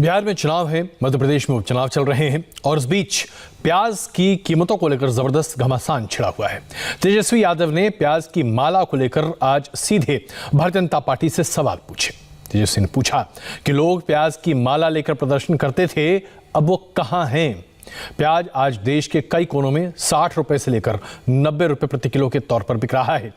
बिहार में चुनाव है, मध्य प्रदेश में उपचुनाव चल रहे हैं और इस बीच प्याज की कीमतों को लेकर जबरदस्त घमासान छिड़ा हुआ है। तेजस्वी यादव ने प्याज की माला को लेकर आज सीधे भारतीय जनता पार्टी से सवाल पूछे। तेजस्वी ने पूछा कि लोग प्याज की माला लेकर प्रदर्शन करते थे, अब वो कहां हैं? प्याज आज देश के कई कोनों में 60 रुपए से लेकर 90 रुपए प्रति किलो के तौर पर बिक रहा है।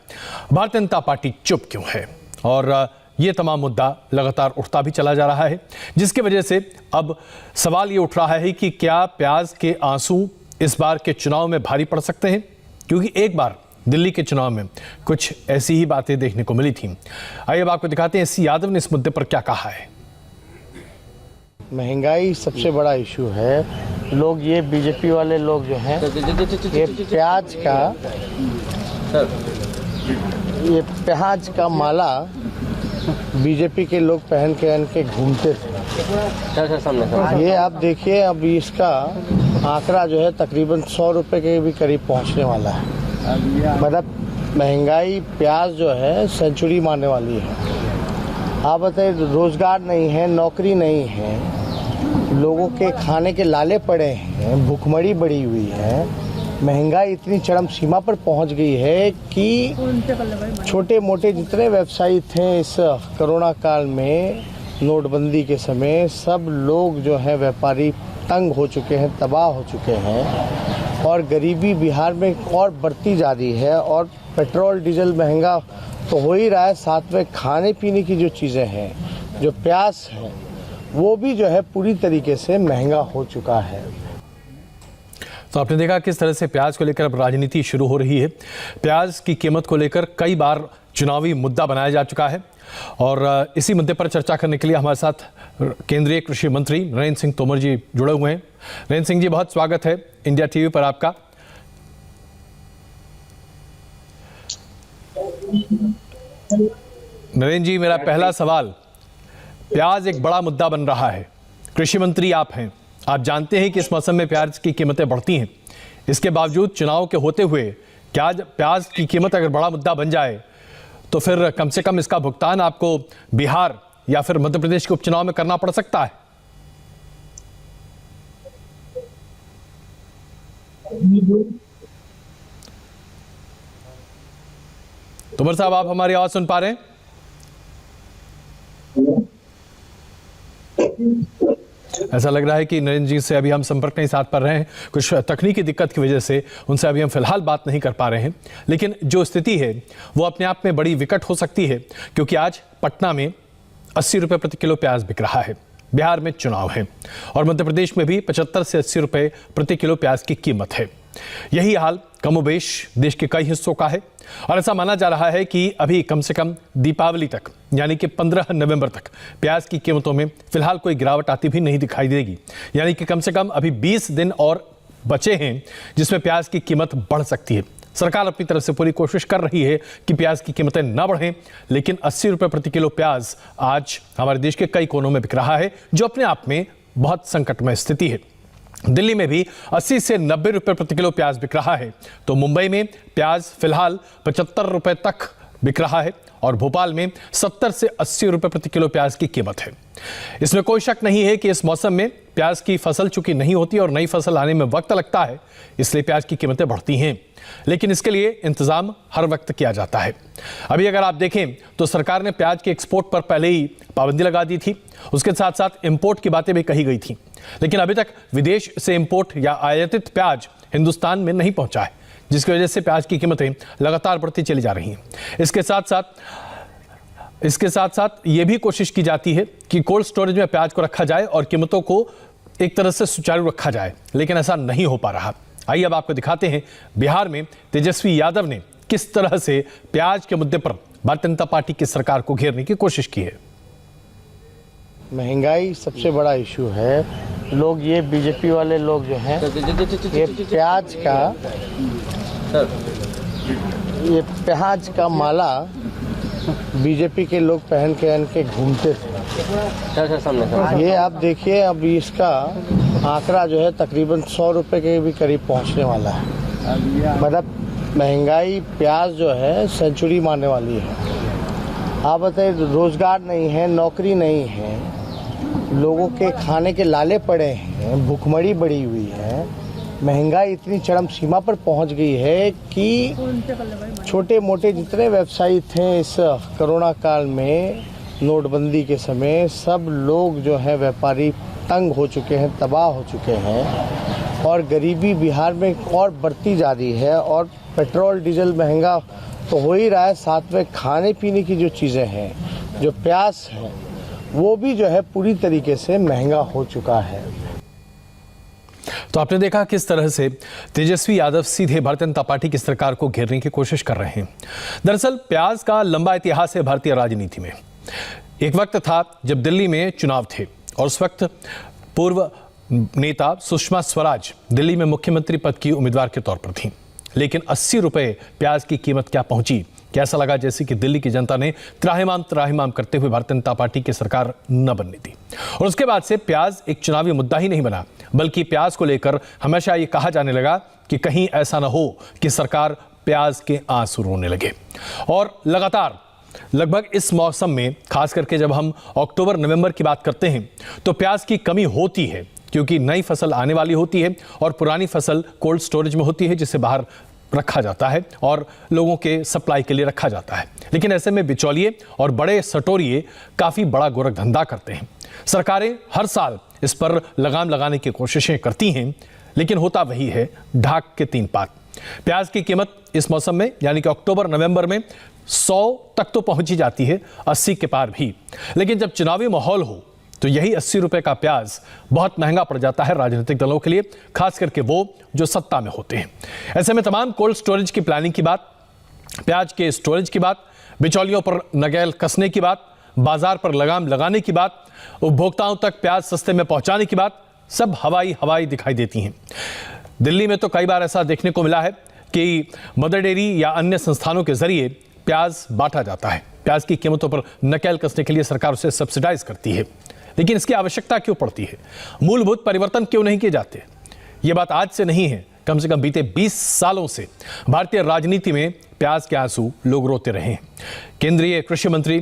भारतीय जनता पार्टी चुप क्यों है? और ये तमाम मुद्दा लगातार उठता भी चला जा रहा है, जिसकी वजह से अब सवाल ये उठ रहा है कि क्या प्याज के आंसू इस बार के चुनाव में भारी पड़ सकते हैं? क्योंकि एक बार दिल्ली के चुनाव में कुछ ऐसी ही बातें देखने को मिली थी। आइए अब आपको दिखाते हैं सी यादव ने इस मुद्दे पर क्या कहा है। महंगाई सबसे बड़ा इशू है। लोग ये बीजेपी वाले लोग जो हैं ये प्याज का माला बीजेपी के लोग पहन के घूमते थे। ये आप देखिए, अब इसका आंकड़ा जो है तकरीबन 100 रुपए के भी करीब पहुंचने वाला है। मतलब महंगाई प्याज जो है सेंचुरी मारने वाली है। आप बताइए, रोजगार नहीं है, नौकरी नहीं है, लोगों के खाने के लाले पड़े हैं, भूखमरी बढ़ी हुई है, महंगाई इतनी चरम सीमा पर पहुंच गई है कि छोटे मोटे जितने व्यवसायी थे इस कोरोना काल में, नोटबंदी के समय, सब लोग जो हैं व्यापारी तंग हो चुके हैं, तबाह हो चुके हैं और गरीबी बिहार में और बढ़ती जा रही है। और पेट्रोल डीजल महंगा तो हो ही रहा है, साथ में खाने पीने की जो चीज़ें हैं, जो प्याज है, वो भी जो है पूरी तरीके से महंगा हो चुका है। तो आपने देखा किस तरह से प्याज को लेकर अब राजनीति शुरू हो रही है। प्याज की कीमत को लेकर कई बार चुनावी मुद्दा बनाया जा चुका है और इसी मुद्दे पर चर्चा करने के लिए हमारे साथ केंद्रीय कृषि मंत्री नरेंद्र सिंह तोमर जी जुड़े हुए हैं। नरेंद्र सिंह जी, बहुत स्वागत है इंडिया टीवी पर आपका। नरेंद्र जी, मेरा पहला सवाल, प्याज एक बड़ा मुद्दा बन रहा है, कृषि मंत्री आप हैं, आप जानते हैं कि इस मौसम में प्याज की कीमतें बढ़ती हैं। इसके बावजूद चुनाव के होते हुए क्या प्याज की कीमत अगर बड़ा मुद्दा बन जाए तो फिर कम से कम इसका भुगतान आपको बिहार या फिर मध्य प्रदेश के उपचुनाव में करना पड़ सकता है? तोमर साहब, आप हमारी आवाज सुन पा रहे हैं? ऐसा लग रहा है कि नरेंद्र जी से अभी हम संपर्क नहीं साध पा रहे हैं, कुछ तकनीकी दिक्कत की वजह से उनसे अभी हम फिलहाल बात नहीं कर पा रहे हैं। लेकिन जो स्थिति है वो अपने आप में बड़ी विकट हो सकती है, क्योंकि आज पटना में 80 रुपए प्रति किलो प्याज बिक रहा है। बिहार में चुनाव है और मध्य प्रदेश में भी 75 से 80 रुपए प्रति किलो प्याज की कीमत है। यही हाल कमोबेश देश के कई हिस्सों का है और ऐसा माना जा रहा है कि अभी कम से कम दीपावली तक, यानी कि 15 नवंबर तक प्याज की कीमतों में फिलहाल कोई गिरावट आती भी नहीं दिखाई देगी। यानी कि कम से कम अभी 20 दिन और बचे हैं जिसमें प्याज की कीमत बढ़ सकती है। सरकार अपनी तरफ से पूरी कोशिश कर रही है कि प्याज की कीमतें न बढ़ें, लेकिन 80 रुपए प्रति किलो प्याज आज हमारे देश के कई कोनों में बिक रहा है, जो अपने आप में बहुत संकटमय स्थिति है। दिल्ली में भी 80 से 90 रुपए प्रति किलो प्याज बिक रहा है, तो मुंबई में प्याज फिलहाल 75 रुपए तक बिक रहा है और भोपाल में 70 से 80 रुपए प्रति किलो प्याज की कीमत है। इसमें कोई शक नहीं है कि इस मौसम में प्याज की फसल चूंकि नहीं होती और नई फसल आने में वक्त लगता है, इसलिए प्याज की कीमतें बढ़ती हैं, लेकिन इसके लिए इंतजाम हर वक्त किया जाता है। अभी अगर आप देखें तो सरकार ने प्याज के एक्सपोर्ट पर पहले ही पाबंदी लगा दी थी, उसके साथ साथ इंपोर्ट की बातें भी कही गई थी, लेकिन अभी तक विदेश से इंपोर्ट या आयातित प्याज हिंदुस्तान में नहीं पहुंचा है, जिसकी वजह से प्याज की कीमतें लगातार बढ़ती चली जा रही हैं। इसके साथ साथ ये भी कोशिश की जाती है कि कोल्ड स्टोरेज में प्याज को रखा जाए और कीमतों को एक तरह से सुचारू रखा जाए, लेकिन ऐसा नहीं हो पा रहा। आइए अब आपको दिखाते हैं बिहार में तेजस्वी यादव ने किस तरह से प्याज के मुद्दे पर भारतीय जनता पार्टी की सरकार को घेरने की कोशिश की है। महंगाई सबसे बड़ा इशू है। लोग ये बीजेपी वाले लोग जो हैं ये प्याज का माला बीजेपी के लोग पहन के घूमते थे। ये आप देखिए, अब इसका आंकड़ा जो है तकरीबन 100 रुपए के भी करीब पहुंचने वाला है। मतलब महंगाई प्याज जो है सेंचुरी मारने वाली है। आप बताइए, रोजगार नहीं है, नौकरी नहीं है, लोगों के खाने के लाले पड़े हैं, भूखमरी बढ़ी हुई है, महंगाई इतनी चरम सीमा पर पहुंच गई है कि छोटे मोटे जितने व्यवसायी थे इस कोरोना काल में, नोटबंदी के समय, सब लोग जो है व्यापारी तंग हो चुके हैं, तबाह हो चुके हैं और गरीबी बिहार में और बढ़ती जा रही है। और पेट्रोल डीजल महंगा तो हो ही रहा है, साथ में खाने पीने की जो चीज़ें हैं, जो प्याज है, वो भी जो है पूरी तरीके से महंगा हो चुका है। तो आपने देखा किस तरह से तेजस्वी यादव सीधे भारतीय जनता पार्टी की सरकार को घेरने की कोशिश कर रहे हैं। दरअसल प्याज का लंबा इतिहास है भारतीय राजनीति में। एक वक्त था जब दिल्ली में चुनाव थे और उस वक्त पूर्व नेता सुषमा स्वराज दिल्ली में मुख्यमंत्री पद की उम्मीदवार के तौर पर थी, लेकिन 80 रुपए प्याज की कीमत क्या पहुंची, कैसा लगा जैसे कि दिल्ली की जनता ने त्राहिमाम करते हुए भारतीय जनता पार्टी की सरकार न बनने दी। और उसके बाद से प्याज एक चुनावी मुद्दा ही नहीं बना, बल्कि प्याज को लेकर हमेशा ये कहा जाने लगा कि कहीं ऐसा ना हो कि सरकार प्याज के आंसू रोने लगे। और लगातार लगभग इस मौसम में, खास करके जब हम अक्टूबर नवंबर की बात करते हैं, तो प्याज की कमी होती है क्योंकि नई फसल आने वाली होती है और पुरानी फसल कोल्ड स्टोरेज में होती है जिसे बाहर रखा जाता है और लोगों के सप्लाई के लिए रखा जाता है। लेकिन ऐसे में बिचौलिए और बड़े सटोरिये काफी बड़ा गोरख धंधा करते हैं। सरकारें हर साल इस पर लगाम लगाने की कोशिशें करती हैं, लेकिन होता वही है, ढाक के तीन पात। प्याज की कीमत इस मौसम में यानी कि अक्टूबर नवंबर में 100 तक तो पहुंची जाती है, 80 के पार भी। लेकिन जब चुनावी माहौल हो तो यही 80 रुपए का प्याज बहुत महंगा पड़ जाता है राजनीतिक दलों के लिए, खास करके वो जो सत्ता में होते हैं। ऐसे में तमाम कोल्ड स्टोरेज की प्लानिंग की बात, प्याज के स्टोरेज की बात, बिचौलियों पर नकेल कसने की बात, बाजार पर लगाम लगाने की बात, उपभोक्ताओं तक प्याज सस्ते में पहुंचाने की बात, सब हवाई दिखाई देती हैं। दिल्ली में तो कई बार ऐसा देखने को मिला है कि मदर डेयरी या अन्य संस्थानों के जरिए प्याज बांटा जाता है। प्याज की कीमतों पर नकेल कसने के लिए सरकार उसे सब्सिडाइज करती है, लेकिन इसकी आवश्यकता क्यों पड़ती है? मूलभूत परिवर्तन क्यों नहीं किए जाते? ये बात आज से नहीं है, कम से कम बीते 20 सालों से भारतीय राजनीति में प्याज के आंसू लोग रोते रहे हैं। केंद्रीय कृषि मंत्री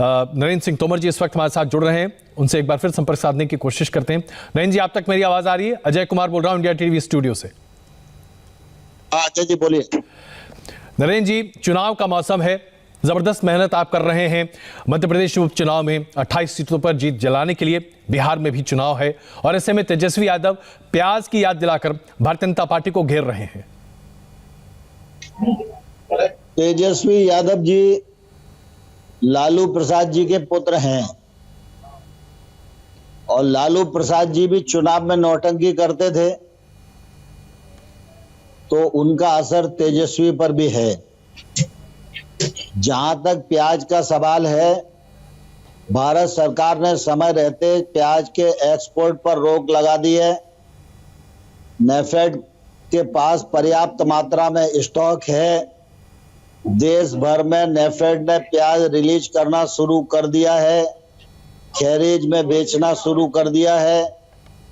नरेंद्र सिंह तोमर जी इस वक्त हमारे साथ जुड़ रहे हैं, उनसे एक बार फिर संपर्क साधने की कोशिश करते हैं। नरेंद्र जी, आप तक मेरी आवाज आ रही है? अजय कुमार बोल रहा हूं, इंडिया टीवी स्टूडियो से। अजय जी बोलिए। नरेंद्र जी, चुनाव का मौसम है, जबरदस्त मेहनत आप कर रहे हैं मध्य प्रदेश उपचुनाव में 28 सीटों पर जीत जलाने के लिए। बिहार में भी चुनाव है और ऐसे में तेजस्वी यादव प्याज की याद दिलाकर भारतीय जनता पार्टी को घेर रहे हैं। तेजस्वी यादव जी लालू प्रसाद जी के पुत्र हैं और लालू प्रसाद जी भी चुनाव में नौटंकी करते थे, तो उनका असर तेजस्वी पर भी है। जहां तक प्याज का सवाल है, भारत सरकार ने समय रहते प्याज के एक्सपोर्ट पर रोक लगा दी है। नेफेड के पास पर्याप्त मात्रा में स्टॉक है। देश भर में नेफेड ने प्याज रिलीज करना शुरू कर दिया है, खैरीज में बेचना शुरू कर दिया है।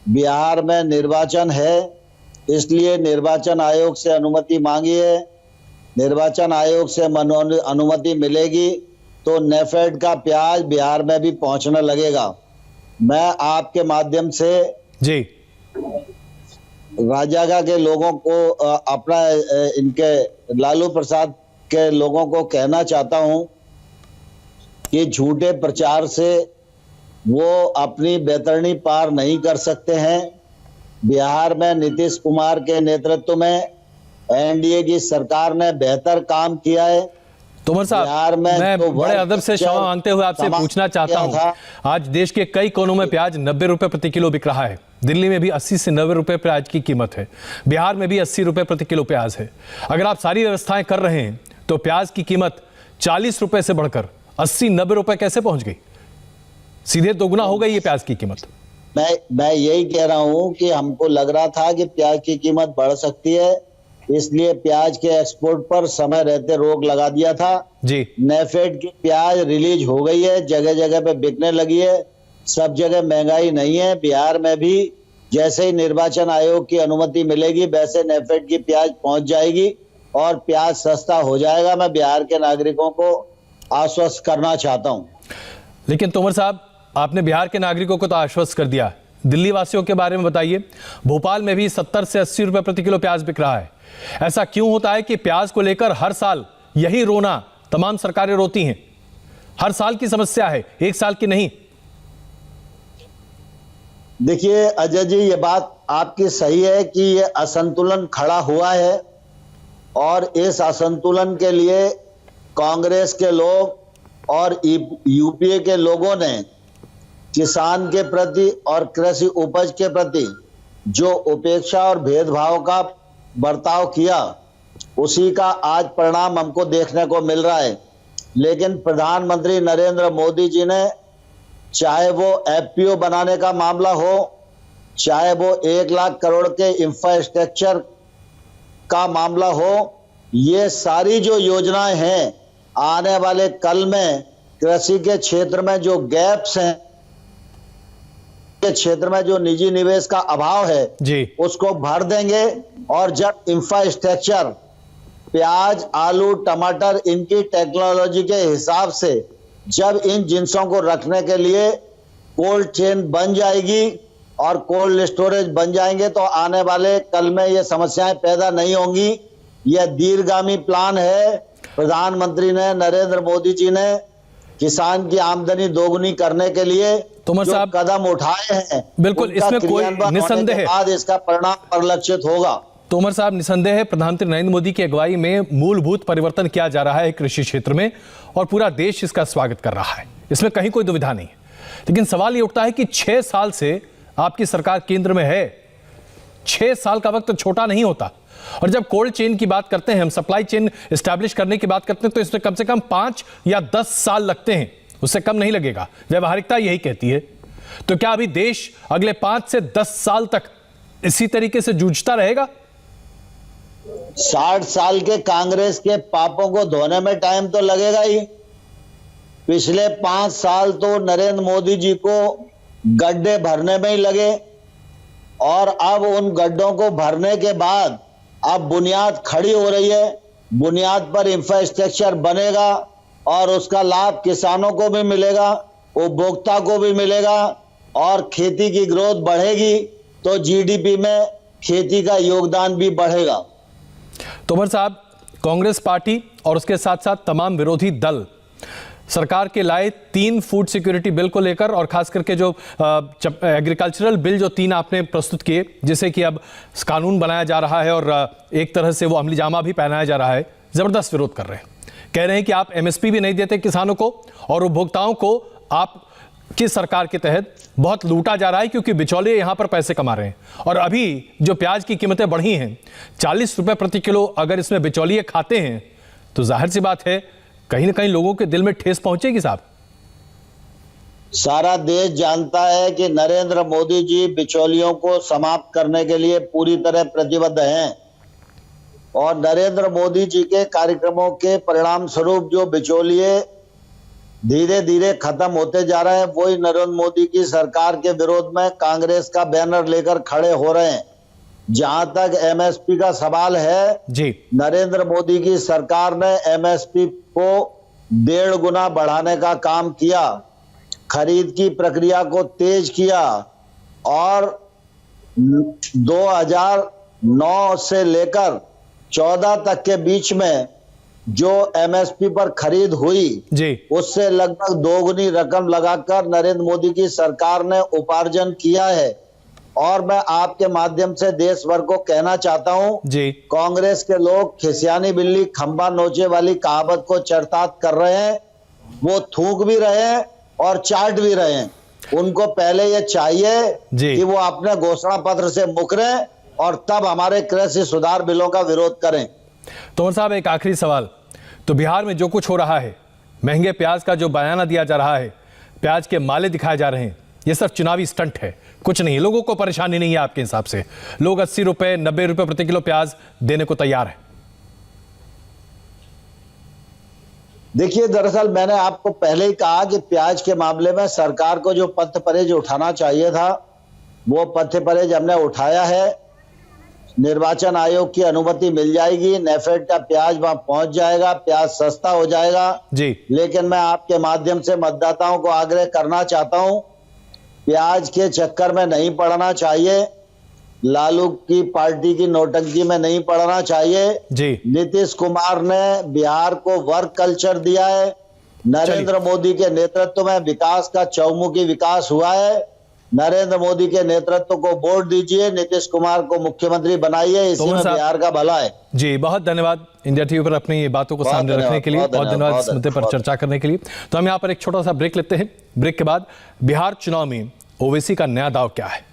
बिहार में निर्वाचन है, इसलिए निर्वाचन आयोग से अनुमति मांगी है। निर्वाचन आयोग से अनुमति मिलेगी तो नेफेड का प्याज बिहार में भी पहुंचने लगेगा। मैं आपके माध्यम से जी राजागा के लोगों को अपना इनके लालू प्रसाद के लोगों को कहना चाहता हूं कि झूठे प्रचार से वो अपनी बेतरनी पार नहीं कर सकते हैं। बिहार में नीतीश कुमार के नेतृत्व में एनडीए की सरकार ने बेहतर काम किया है। तोमर साहब, मैं तो बड़े अदब से क्षमा मांगते हुए आपसे पूछना चाहता हूं, आज देश के कई कोनों में प्याज 90 रुपए प्रति किलो बिक रहा है। दिल्ली में भी 80 से 90 रुपए प्याज की कीमत है, बिहार में भी 80 रुपए प्रति किलो प्याज है। अगर आप सारी व्यवस्थाएं कर रहे हैं तो प्याज की कीमत 40 रुपए से बढ़कर 80-90 रुपए कैसे पहुंच गई? सीधे दोगुना हो गई ये प्याज की कीमत। मैं यही कह रहा हूं कि हमको लग रहा था कि प्याज की कीमत बढ़ सकती है, इसलिए प्याज के एक्सपोर्ट पर समय रहते रोक लगा दिया था जी। नेफेड की प्याज रिलीज हो गई है, जगह जगह पे बिकने लगी है। सब जगह महंगाई नहीं है। बिहार में भी जैसे ही निर्वाचन आयोग की अनुमति मिलेगी वैसे नेफेड की प्याज पहुंच जाएगी और प्याज सस्ता हो जाएगा। मैं बिहार के नागरिकों को आश्वस्त करना चाहता हूं। लेकिन तोमर साहब, आपने बिहार के नागरिकों को तो आश्वस्त कर दिया, दिल्ली वासियों के बारे में बताइए। भोपाल में भी 70 से 80 रुपए प्रति किलो प्याज बिक रहा है। ऐसा क्यों होता है कि प्याज को लेकर हर साल यही रोना तमाम सरकारें रोती हैं? हर साल की समस्या है, एक साल की नहीं। देखिए अजय जी, ये बात आपकी सही है कि ये असंतुलन खड़ा हुआ है और इस असंतुलन के लिए कांग्रेस के लोग और यूपीए के लोगों ने किसान के प्रति और कृषि उपज के प्रति जो उपेक्षा और भेदभाव का बर्ताव किया, उसी का आज परिणाम हमको देखने को मिल रहा है। लेकिन प्रधानमंत्री नरेंद्र मोदी जी ने, चाहे वो एफपीओ बनाने का मामला हो, चाहे वो 1 लाख करोड़ के इंफ्रास्ट्रक्चर का मामला हो, ये सारी जो योजनाएं हैं, आने वाले कल में कृषि के क्षेत्र में जो गैप्स हैं, के क्षेत्र में जो निजी निवेश का अभाव है जी, उसको भर देंगे। और जब इंफ्रास्ट्रक्चर, प्याज, आलू, टमाटर, इनकी टेक्नोलॉजी के हिसाब से जब इन जिंसों को रखने के लिए कोल्ड चेन बन जाएगी और कोल्ड स्टोरेज बन जाएंगे, तो आने वाले कल में ये समस्याएं पैदा नहीं होंगी। यह दीर्घगामी प्लान है। प्रधानमंत्री ने, नरेंद्र मोदी जी ने किसान की आमदनी दोगुनी करने के लिए तोमर जो साहब कदम उठाए हैं, बिल्कुल, उनका इसमें कोई क्रियान्वयन होने निसंदेह के बाद इसका परिणाम परिलक्षित होगा। तोमर साहब, निसंदेह है प्रधानमंत्री नरेंद्र मोदी की अगुवाई में मूलभूत परिवर्तन किया जा रहा है कृषि क्षेत्र में और पूरा देश इसका स्वागत कर रहा है, इसमें कहीं कोई दुविधा नहीं। लेकिन सवाल ये उठता है कि 6 साल से आपकी सरकार केंद्र में है। 6 साल का वक्त छोटा नहीं होता। और जब कोल्ड चेन की बात करते हैं, हम सप्लाई चेन एस्टैब्लिश करने की बात करते हैं, तो इसमें कम से कम 5 या 10 साल लगते हैं, उससे कम नहीं लगेगा। व्यवहारिकता यही कहती है। तो क्या अभी देश अगले 5 से 10 साल तक इसी तरीके से जूझता रहेगा? 60 साल के कांग्रेस के पापों को धोने में टाइम तो लगेगा ही। पिछले 5 साल तो नरेंद्र मोदी जी को गड्ढे भरने में ही लगे और अब उन गड्ढों को भरने के बाद अब बुनियाद खड़ी हो रही है। बुनियाद पर इंफ्रास्ट्रक्चर बनेगा और उसका लाभ किसानों को भी मिलेगा, उपभोक्ता को भी मिलेगा और खेती की ग्रोथ बढ़ेगी तो जीडीपी में खेती का योगदान भी बढ़ेगा। तोमर साहब, कांग्रेस पार्टी और उसके साथ साथ तमाम विरोधी दल सरकार के लाए 3 फूड सिक्योरिटी बिल को लेकर और खास करके जो एग्रीकल्चरल बिल जो 3 आपने प्रस्तुत किए, जिसे कि अब कानून बनाया जा रहा है और एक तरह से वो अमली जामा भी पहनाया जा रहा है, जबरदस्त विरोध कर रहे हैं। कह रहे हैं कि आप एमएसपी भी नहीं देते किसानों को और उपभोक्ताओं को आपकी सरकार के तहत बहुत लूटा जा रहा है क्योंकि बिचौलिए यहां पर पैसे कमा रहे हैं। और अभी जो प्याज की कीमतें बढ़ी हैं 40 रुपए प्रति किलो, अगर इसमें बिचौलिए खाते हैं तो जाहिर सी बात है कहीं ना कहीं लोगों के दिल में ठेस पहुंचेगी। साहब, सारा देश जानता है कि नरेंद्र मोदी जी बिचौलियों को समाप्त करने के लिए पूरी तरह प्रतिबद्ध हैं और नरेंद्र मोदी जी के कार्यक्रमों के परिणाम स्वरूप जो बिचौलिए धीरे धीरे खत्म होते जा रहे हैं, वही नरेंद्र मोदी की सरकार के विरोध में कांग्रेस का बैनर लेकर खड़े हो रहे हैं। जहां तक एमएसपी का सवाल है जी, नरेंद्र मोदी की सरकार ने एमएसपी को 1.5 गुना बढ़ाने का काम किया, खरीद की प्रक्रिया को तेज किया और 2009 से लेकर 14 तक के बीच में जो एमएसपी पर खरीद हुई जी, उससे लगभग 2 गुनी रकम लगाकर नरेंद्र मोदी की सरकार ने उपार्जन किया है। और मैं आपके माध्यम से देश भर को कहना चाहता हूं जी, कांग्रेस के लोग खिसियानी बिल्ली खंबा नोचे वाली कहावत को चरितार्थ कर रहे हैं। वो थूक भी रहे हैं और चाट भी रहे हैं। उनको पहले ये चाहिए कि वो अपने घोषणा पत्र से मुकरें और तब हमारे कृषि सुधार बिलों का विरोध करें। तोमर साहब, एक आखिरी सवाल। तो बिहार में जो कुछ हो रहा है, महंगे प्याज का जो बयाना दिया जा रहा है, प्याज के माले दिखाए जा रहे हैं, ये सब चुनावी स्टंट है, कुछ नहीं। लोगों को परेशानी नहीं है आपके हिसाब से? लोग 80 रुपए 90 रुपए प्रति किलो प्याज देने को तैयार है। देखिए, दरअसल मैंने आपको पहले ही कहा कि प्याज के मामले में सरकार को जो पथ परहेज उठाना चाहिए था वो पथ परहेज हमने उठाया है। निर्वाचन आयोग की अनुमति मिल जाएगी, नेफेड का प्याज वहां पहुंच जाएगा, प्याज सस्ता हो जाएगा। जी लेकिन मैं आपके माध्यम से मतदाताओं को आग्रह करना चाहता हूं, प्याज के चक्कर में नहीं पड़ना चाहिए, लालू की पार्टी की नौटंकी में नहीं पड़ना चाहिए। जी नीतीश कुमार ने बिहार को वर्क कल्चर दिया है, नरेंद्र मोदी के नेतृत्व में विकास का चौमुखी विकास हुआ है। नरेंद्र मोदी के नेतृत्व को वोट दीजिए, नीतीश कुमार को मुख्यमंत्री बनाइए, इसी में बिहार का भला है। जी बहुत धन्यवाद इंडिया टीवी पर अपनी ये बातों को सामने रखने के लिए, बहुत धन्यवाद इस मुद्दे पर चर्चा करने के लिए। तो हम यहाँ पर एक छोटा सा ब्रेक लेते हैं। ब्रेक के बाद बिहार चुनाव में ओवैसी का नया दाव क्या है।